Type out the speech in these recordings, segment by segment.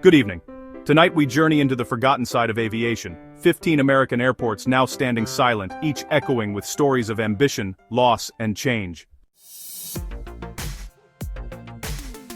Good evening. Tonight we journey into the forgotten side of aviation. 15 American airports now standing silent, each echoing with stories of ambition, loss, and change.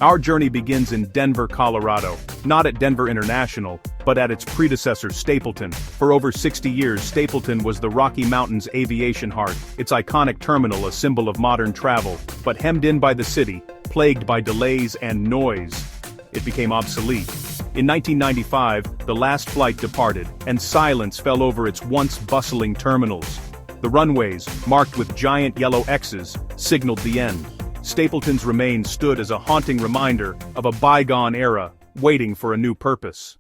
Our journey begins in Denver, Colorado. Not at Denver International, but at its predecessor Stapleton. For over 60 years, Stapleton was the Rocky Mountains aviation heart, its iconic terminal a symbol of modern travel, but hemmed in by the city, plagued by delays and noise. It became obsolete. In 1995, the last flight departed, and silence fell over its once bustling terminals. The runways, marked with giant yellow X's, signaled the end. Stapleton's remains stood as a haunting reminder of a bygone era, waiting for a new purpose.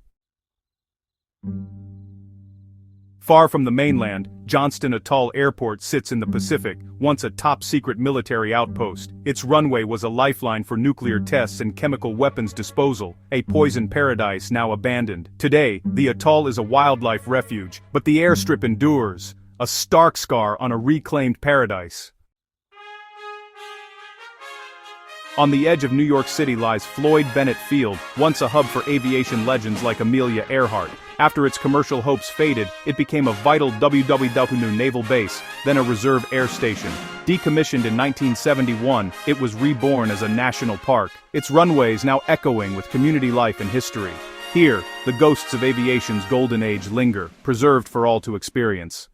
Far from the mainland, Johnston Atoll Airport sits in the Pacific, once a top-secret military outpost. Its runway was a lifeline for nuclear tests and chemical weapons disposal, a poison paradise now abandoned. Today, the atoll is a wildlife refuge, but the airstrip endures, a stark scar on a reclaimed paradise. On the edge of New York City lies Floyd Bennett Field, once a hub for aviation legends like Amelia Earhart. After its commercial hopes faded, it became a vital WWW naval base, then a reserve air station. Decommissioned in 1971, it was reborn as a national park, its runways now echoing with community life and history. Here, the ghosts of aviation's golden age linger, preserved for all to experience.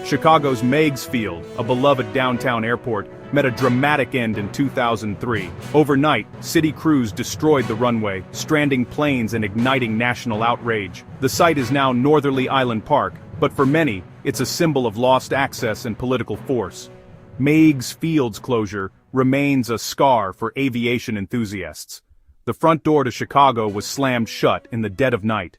Chicago's Meigs Field, a beloved downtown airport, met a dramatic end in 2003. Overnight, city crews destroyed the runway, stranding planes and igniting national outrage. The site is now Northerly Island Park, but for many, it's a symbol of lost access and political force. Meigs Field's closure remains a scar for aviation enthusiasts. The front door to Chicago was slammed shut in the dead of night.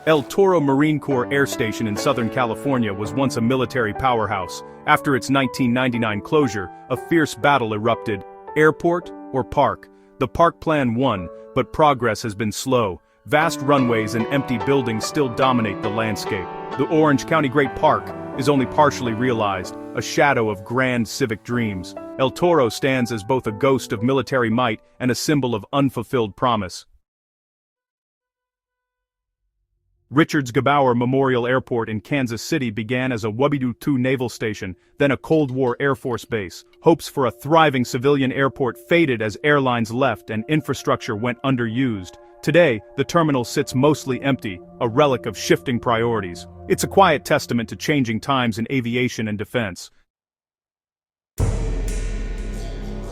El Toro Marine Corps Air Station in Southern California was once a military powerhouse. After its 1999 closure, a fierce battle erupted. Airport or park? The park plan won, but progress has been slow. Vast runways and empty buildings still dominate the landscape. The Orange County Great Park is only partially realized, a shadow of grand civic dreams. El Toro stands as both a ghost of military might and a symbol of unfulfilled promise. Richards-Gebaur Memorial Airport in Kansas City began as a WW-2 naval station, then a Cold War Air Force base. Hopes for a thriving civilian airport faded as airlines left and infrastructure went underused. Today, the terminal sits mostly empty, a relic of shifting priorities. It's a quiet testament to changing times in aviation and defense.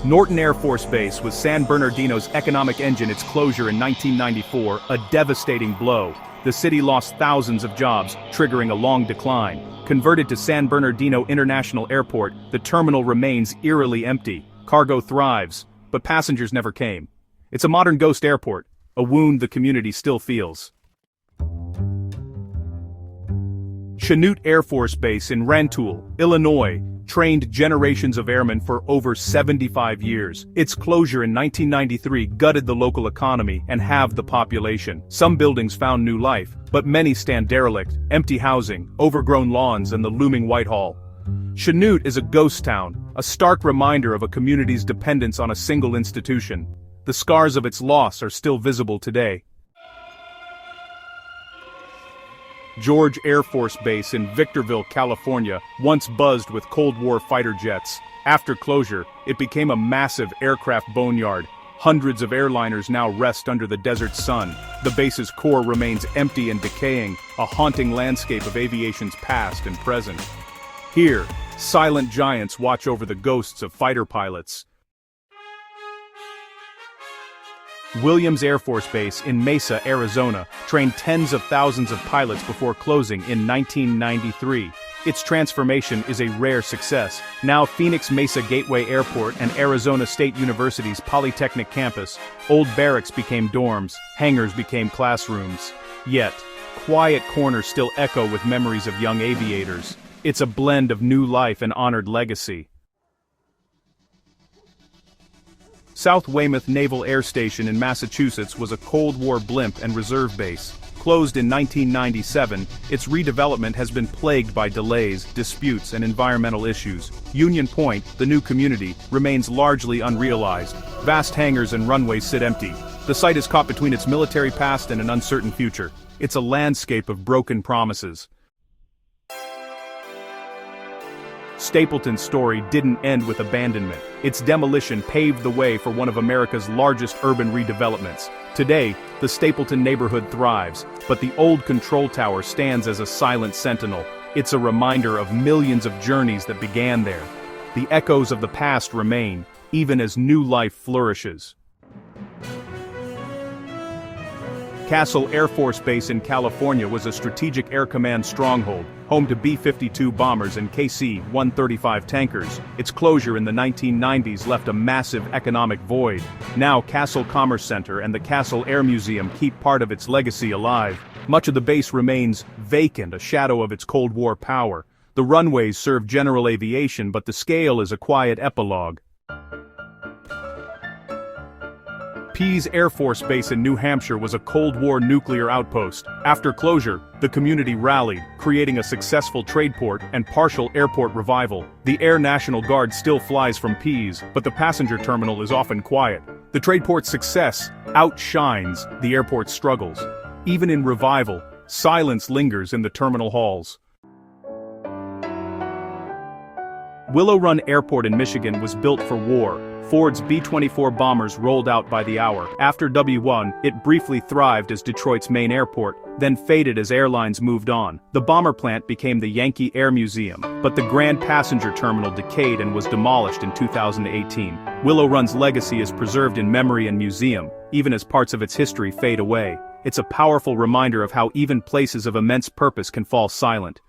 Norton Air Force Base was San Bernardino's economic engine. Its closure in 1994, a devastating blow. The city lost thousands of jobs, triggering a long decline. Converted to San Bernardino International Airport, the terminal remains eerily empty. Cargo thrives, but passengers never came. It's a modern ghost airport, a wound the community still feels. Chanute Air Force Base in Rantoul, Illinois, trained generations of airmen for over 75 years. Its closure in 1993 gutted the local economy and halved the population. Some buildings found new life, but many stand derelict, empty housing, overgrown lawns and the looming Whitehall. Chanute is a ghost town, a stark reminder of a community's dependence on a single institution. The scars of its loss are still visible today. George Air Force Base in Victorville, California, once buzzed with Cold War fighter jets. After closure, it became a massive aircraft boneyard. Hundreds of airliners now rest under the desert sun. The base's core remains empty and decaying, a haunting landscape of aviation's past and present. Here, silent giants watch over the ghosts of fighter pilots. Williams Air Force Base in Mesa, Arizona, trained tens of thousands of pilots before closing in 1993. Its transformation is a rare success. Now Phoenix Mesa Gateway Airport and Arizona State University's Polytechnic campus, old barracks became dorms, hangars became classrooms. Yet, quiet corners still echo with memories of young aviators. It's a blend of new life and honored legacy. South Weymouth Naval Air Station in Massachusetts was a Cold War blimp and reserve base. Closed in 1997, its redevelopment has been plagued by delays, disputes, and environmental issues. Union Point, the new community, remains largely unrealized. Vast hangars and runways sit empty. The site is caught between its military past and an uncertain future. It's a landscape of broken promises. Stapleton's story didn't end with abandonment. Its demolition paved the way for one of America's largest urban redevelopments. Today, the Stapleton neighborhood thrives, but the old control tower stands as a silent sentinel. It's a reminder of millions of journeys that began there. The echoes of the past remain, even as new life flourishes. Castle Air Force Base in California was a strategic air command stronghold, home to B-52 bombers and KC-135 tankers. Its closure in the 1990s left a massive economic void. Now Castle Commerce Center and the Castle Air Museum keep part of its legacy alive. Much of the base remains vacant, a shadow of its Cold War power. The runways serve general aviation, but the scale is a quiet epilogue. Pease Air Force Base in New Hampshire was a Cold War nuclear outpost. After closure, the community rallied, creating a successful trade port and partial airport revival. The Air National Guard still flies from Pease, but the passenger terminal is often quiet. The trade port's success outshines the airport's struggles. Even in revival, silence lingers in the terminal halls. Willow Run Airport in Michigan was built for war. Ford's B-24 bombers rolled out by the hour. After W1, it briefly thrived as Detroit's main airport, then faded as airlines moved on. The bomber plant became the Yankee Air Museum, but the Grand Passenger Terminal decayed and was demolished in 2018. Willow Run's legacy is preserved in memory and museum, even as parts of its history fade away. It's a powerful reminder of how even places of immense purpose can fall silent.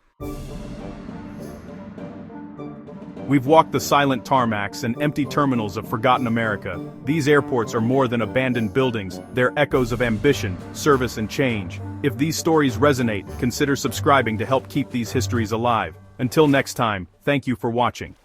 We've walked the silent tarmacs and empty terminals of forgotten America. These airports are more than abandoned buildings, they're echoes of ambition, service and change. If these stories resonate, consider subscribing to help keep these histories alive. Until next time, thank you for watching.